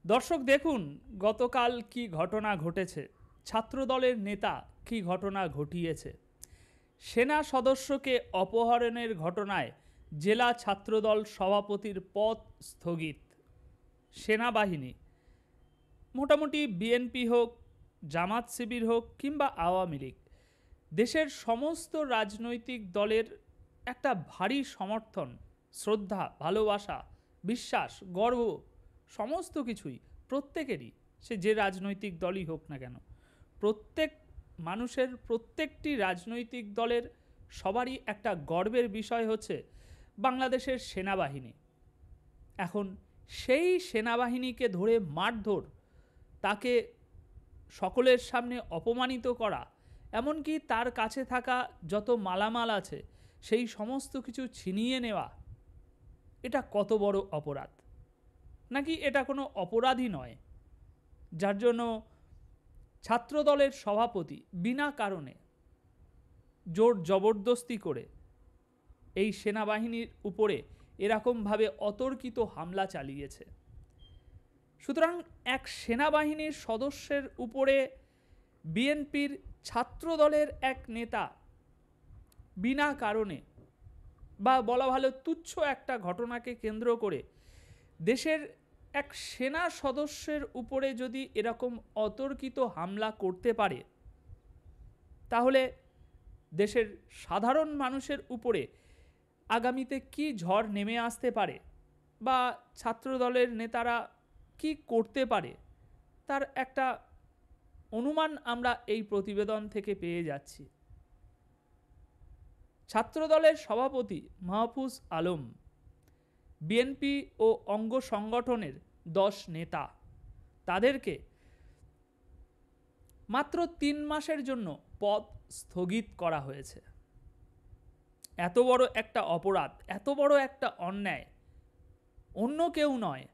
দর্শক দেখুন গতকাল কি ঘটনা ঘটেছে। ছাত্রদলের নেতা কি ঘটনা ঘটিয়েছে। সেনা সদস্যকে অপহরণের ঘটনায় জেলা ছাত্রদল সভাপতির পদ স্থগিত। সেনাবাহিনী মোটামুটি বিএনপি হোক, জামাত শিবির হোক কিংবা আওয়ামী লীগ, দেশের সমস্ত রাজনৈতিক দলের একটা ভারী সমর্থন, শ্রদ্ধা, ভালোবাসা, বিশ্বাস, গর্ব, সমস্ত কিছুই প্রত্যেকেরই, সে যে রাজনৈতিক দলই হোক না কেন, প্রত্যেক মানুষের, প্রত্যেকটি রাজনৈতিক দলের সবারই একটা গর্বের বিষয় হচ্ছে বাংলাদেশের সেনাবাহিনী। এখন সেই সেনাবাহিনীকে ধরে মারধর, তাকে সকলের সামনে অপমানিত করা, এমনকি তার কাছে থাকা যত মালামাল আছে সেই সমস্ত কিছু ছিনিয়ে নেওয়া, এটা কত বড় অপরাধ? নাকি এটা কোনো অপরাধই নয়, যার জন্য ছাত্রদলের সভাপতি বিনা কারণে জোর জবরদস্তি করে এই সেনাবাহিনীর উপরে এরকমভাবে অতর্কিত হামলা চালিয়েছে। সুতরাং এক সেনাবাহিনীর সদস্যের উপরে বিএনপির ছাত্রদলের এক নেতা বিনা কারণে, বা বলা ভালো তুচ্ছ একটা ঘটনাকে কেন্দ্র করে দেশের এক সেনা সদস্যের উপরে যদি এরকম অতর্কিত হামলা করতে পারে, তাহলে দেশের সাধারণ মানুষের উপরে আগামীতে কি ঝড় নেমে আসতে পারে, বা ছাত্রদলের নেতারা কি করতে পারে, তার একটা অনুমান আমরা এই প্রতিবেদন থেকে পেয়ে যাচ্ছি। ছাত্রদলের সভাপতি মাহফুজ আলম, বিএনপি ও অঙ্গ সংগঠনের 10 নেতা, তাদেরকে মাত্র 3 মাসের জন্য পদ স্থগিত করা হয়েছে। এত বড় একটা অপরাধ, এত বড় একটা অন্যায় অন্য কেউ নয়,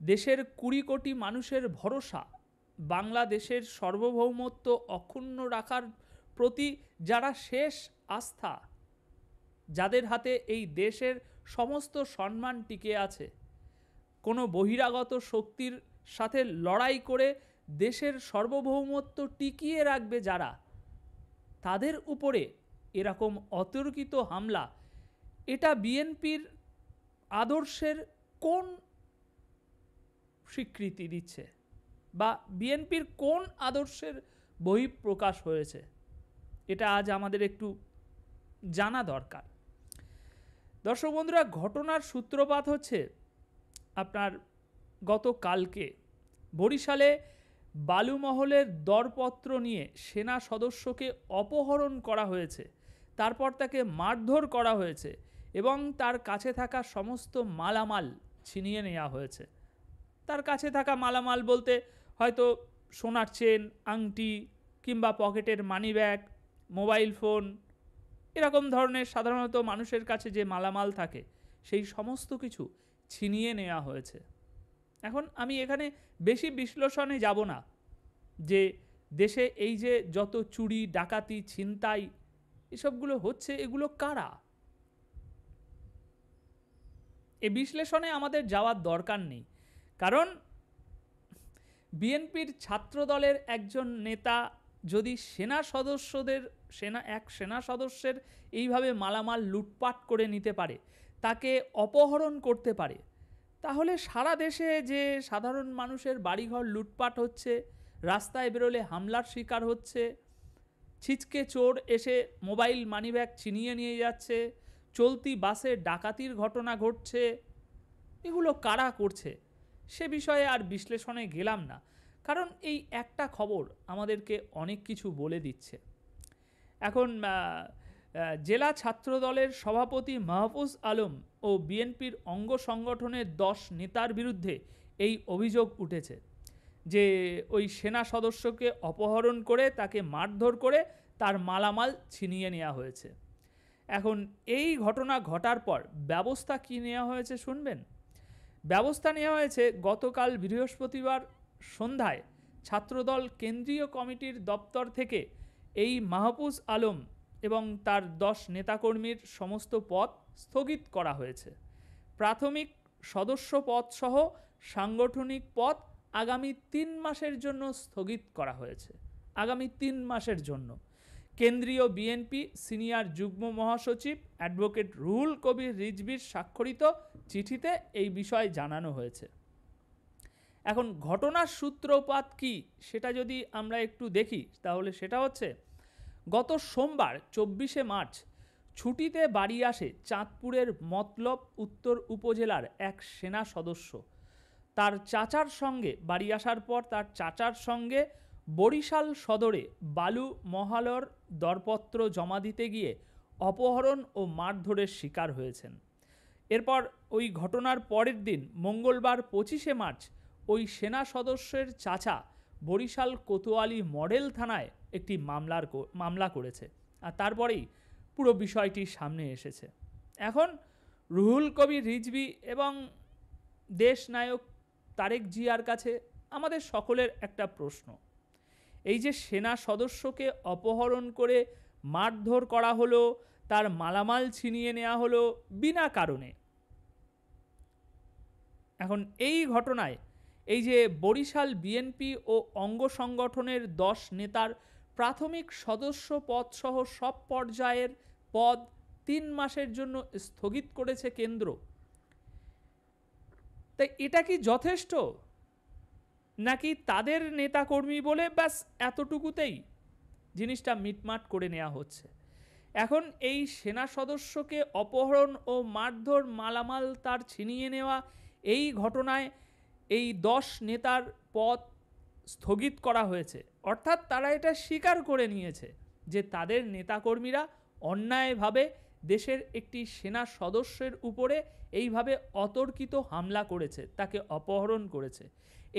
দেশের 20 কোটি মানুষের ভরসা, বাংলাদেশের সার্বভৌমত্ব অক্ষুণ্ণ রাখার প্রতি যারা শেষ আস্থা, যাদের হাতে এই দেশের সমস্ত সম্মান টিকে আছে, কোনো বহিরাগত শক্তির সাথে লড়াই করে দেশের সার্বভৌমত্ব টিকিয়ে রাখবে যারা, তাদের উপরে এরকম অতর্কিত হামলা, এটা বিএনপির আদর্শের কোন স্বীকৃতি দিচ্ছে, বা বিএনপির কোন আদর্শের বহিঃপ্রকাশ হয়েছে, এটা আজ আমাদের একটু জানা দরকার। দর্শক বন্ধুরা, ঘটনার সূত্রপাত হচ্ছে আপনার গতকালকে বরিশালে বালুমহলের দরপত্র নিয়ে সেনা সদস্যকে অপহরণ করা হয়েছে, তারপর তাকে মারধর করা হয়েছে এবং তার কাছে থাকা সমস্ত মালামাল ছিনিয়ে নেওয়া হয়েছে। তার কাছে থাকা মালামাল বলতে হয়তো সোনার চেন, আংটি কিংবা পকেটের মানিব্যাগ, মোবাইল ফোন, এরকম ধরনের সাধারণত মানুষের কাছে যে মালামাল থাকে সেই সমস্ত কিছু ছিনিয়ে নেওয়া হয়েছে। এখন আমি এখানে বেশি বিশ্লেষণে যাব না যে দেশে এই যে যত চুরি, ডাকাতি, ছিনতাই এসবগুলো হচ্ছে, এগুলো কারা, এই বিশ্লেষণে আমাদের যাওয়ার দরকার নেই। কারণ বিএনপির ছাত্রদলের একজন নেতা যদি সেনা সদস্যের এইভাবে মালামাল লুটপাট করে নিতে পারে, তাকে অপহরণ করতে পারে, তাহলে সারা দেশে যে সাধারণ মানুষের বাড়িঘর লুটপাট হচ্ছে, রাস্তায় বেরোলে হামলার শিকার হচ্ছে, ছিচকে চোর এসে মোবাইল মানিব্যাগ ছিনিয়ে নিয়ে যাচ্ছে, চলতি বাসে ডাকাতির ঘটনা ঘটছে, এগুলো কারা করছে সে বিষয়ে আর বিশ্লেষণে গেলাম না, কারণ এই একটা খবর আমাদেরকে অনেক কিছু বলে দিচ্ছে। এখন জেলা ছাত্রদলের সভাপতি মাহফুজ আলম ও বিএনপির অঙ্গ সংগঠনের 10 নেতার বিরুদ্ধে এই অভিযোগ উঠেছে যে ওই সেনা সদস্যকে অপহরণ করে তাকে মারধর করে তার মালামাল ছিনিয়ে নেওয়া হয়েছে। এখন এই ঘটনা ঘটার পর ব্যবস্থা কী নেওয়া হয়েছে শুনবেন। ব্যবস্থা নেওয়া হয়েছে গতকাল বৃহস্পতিবার সন্ধ্যায় ছাত্রদল কেন্দ্রীয় কমিটির দপ্তর থেকে এই মাহফুজ আলম এবং তার 10 নেতাকর্মীর সমস্ত পদ স্থগিত করা হয়েছে। প্রাথমিক সদস্য পদ সহ সাংগঠনিক পদ আগামী 3 মাসের জন্য স্থগিত করা হয়েছে। আগামী 3 মাসের জন্য। কেন্দ্রীয় বিএনপি সিনিয়র যুগ্ম মহাসচিব অ্যাডভোকেট রুহুল কবির রিজভির স্বাক্ষরিত চিঠিতে এই বিষয়ে জানানো হয়েছে। এখন ঘটনার সূত্রপাত কি সেটা যদি আমরা একটু দেখি, তাহলে সেটা হচ্ছে গত সোমবার 24শে মার্চ ছুটিতে বাড়ি আসে চাঁদপুরের মতলব উত্তর উপজেলার এক সেনা সদস্য। তার চাচার সঙ্গে বাড়ি আসার পর তার চাচার সঙ্গে বরিশাল সদরে বালু মহালর দরপত্র জমা দিতে গিয়ে অপহরণ ও মারধরের শিকার হয়েছেন। এরপর ওই ঘটনার পরের দিন মঙ্গলবার 25শে মার্চ ওই সেনা সদস্যের চাচা বরিশাল কোতোয়ালি মডেল থানায় একটি মামলা করেছে। আর তারপরেই পুরো বিষয়টি সামনে এসেছে। এখন রুহুল কবির রিজভী এবং দেশ নায়ক তারেক জিয়ার কাছে আমাদের সকলের একটা প্রশ্ন, এই যে সেনা সদস্যকে অপহরণ করে মারধর করা হলো, তার মালামাল ছিনিয়ে নেওয়া হলো বিনা কারণে, এখন এই ঘটনায় এই যে বরিশাল বিএনপি ও অঙ্গ সংগঠনের 10 নেতার প্রাথমিক সদস্য পদ সহ সব পর্যায়ের পদ 3 মাসের জন্য স্থগিত করেছে কেন্দ্র, তাই এটা কি যথেষ্ট, নাকি তাদের নেতাকর্মী বলে ব্যাস এতটুকুতেই জিনিসটা মিটমাট করে নেওয়া হচ্ছে? এখন এই সেনা সদস্যকে অপহরণ ও মারধর, মালামাল তার ছিনিয়ে নেওয়া, এই ঘটনায় এই 10 নেতার পদ স্থগিত করা হয়েছে। অর্থাৎ তারা এটা স্বীকার করে নিয়েছে যে তাদের নেতাকর্মীরা অন্যায়ভাবে দেশের একটি সেনা সদস্যের উপরে এইভাবে অতর্কিত হামলা করেছে, তাকে অপহরণ করেছে।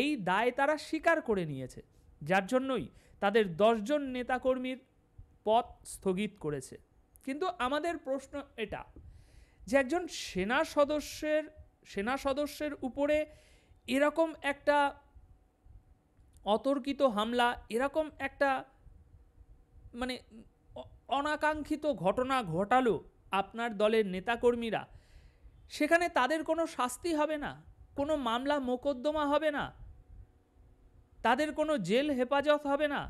এই দায় তারা স্বীকার করে নিয়েছে, যার জন্যই তাদের 10 জন নেতাকর্মীর পদ স্থগিত করেছে। কিন্তু আমাদের প্রশ্ন এটা যে একজন সেনা সদস্যের উপরে এরকম একটা অতর্কিত হামলা, এরকম একটা মানে অনাকাঙ্ক্ষিত ঘটনা ঘটালো আপনার দলের নেতাকর্মীরা, সেখানে তাদের কোনো শাস্তি হবে না, কোনো মামলা মোকদ্দমা হবে না, তাদের কোনো জেল হেফাজত হবে না,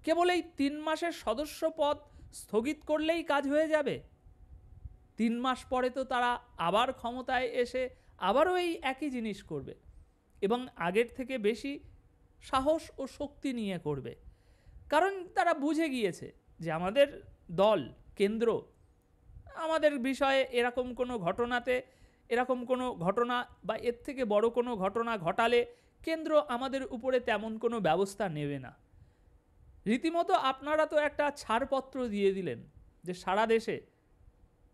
কেবল এই 3 মাসের সদস্য পদ স্থগিত করলেই কাজ হয়ে যাবে? 3 মাস পরে তো তারা আবার ক্ষমতায় এসে আবারও এই একই জিনিস করবে এবং আগের থেকে বেশি সাহস ও শক্তি নিয়ে করবে, কারণ তারা বুঝে গিয়েছে যে আমাদের দল, কেন্দ্র আমাদের বিষয়ে এরকম কোনো ঘটনাতে, এরকম কোনো ঘটনা বা এর থেকে বড় কোনো ঘটনা ঘটালে কেন্দ্র আমাদের উপরে তেমন কোনো ব্যবস্থা নেবে না। রীতিমতো আপনারা তো একটা ছাড়পত্র দিয়ে দিলেন যে সারা দেশে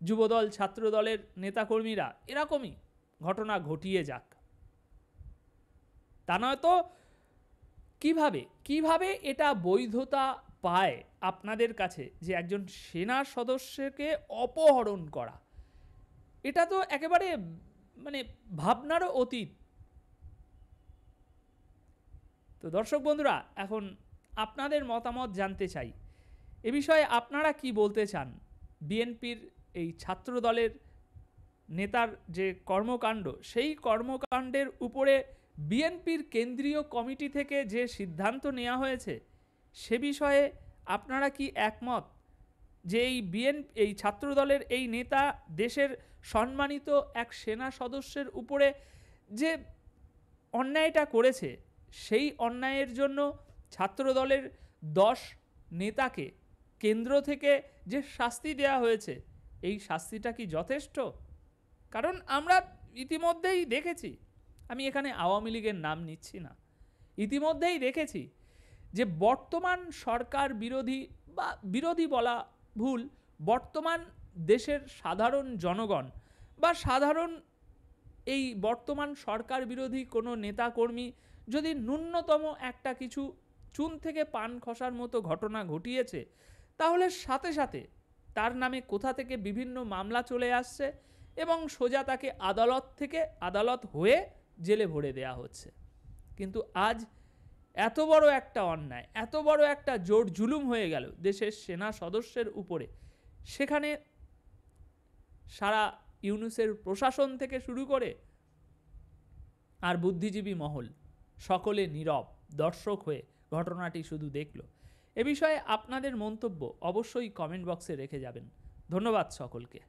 যুবদল, ছাত্রদলের নেতাকর্মীরা এরকমই ঘটনা ঘটিয়ে যাক। তা নয়তো কিভাবে এটা বৈধতা পায় আপনাদের কাছে যে একজন সেনা সদস্যকে অপহরণ করা? এটা তো একেবারে মানে ভাবনারও অতীত। তো দর্শক বন্ধুরা, এখন আপনাদের মতামত জানতে চাই, এ বিষয়ে আপনারা কি বলতে চান? বিএনপির এই ছাত্র দলের নেতার যে কর্মকাণ্ড, সেই কর্মকাণ্ডের উপরে বিএনপির কেন্দ্রীয় কমিটি থেকে যে সিদ্ধান্ত নেওয়া হয়েছে, সে বিষয়ে আপনারা কি একমত যে এই ছাত্র দলের এই নেতা দেশের সম্মানিত এক সেনা সদস্যের উপরে যে অন্যায়টা করেছে, সেই অন্যায়ের জন্য ছাত্র দলের 10 নেতাকে কেন্দ্র থেকে যে শাস্তি দেওয়া হয়েছে, এই শাস্তিটা কি যথেষ্ট? কারণ আমরা ইতিমধ্যেই দেখেছি, আমি এখানে আওয়ামী লীগের নাম নিচ্ছি না, ইতিমধ্যেই দেখেছি যে বর্তমান সরকার বিরোধী, বা বিরোধী বলা ভুল, বর্তমান দেশের সাধারণ জনগণ বা সাধারণ এই বর্তমান সরকার বিরোধী কোনো নেতাকর্মী যদি ন্যূনতম একটা কিছু চুন থেকে পান খসার মতো ঘটনা ঘটিয়েছে, তাহলে সাথে সাথে তার নামে কোথা থেকে বিভিন্ন মামলা চলে আসছে এবং সোজা তাকে আদালত হয়ে জেলে ভরে দেয়া হচ্ছে। কিন্তু আজ এত বড় একটা অন্যায়, এত বড় একটা জোর জুলুম হয়ে গেল দেশের সেনা সদস্যের উপরে, সেখানে সারা ইউনূসের প্রশাসন থেকে শুরু করে আর বুদ্ধিজীবী মহল সকলে নীরব দর্শক হয়ে ঘটনাটি শুধু দেখল। এ বিষয়ে আপনাদের মন্তব্য অবশ্যই কমেন্ট বক্সে রেখে যাবেন। ধন্যবাদ সকলকে।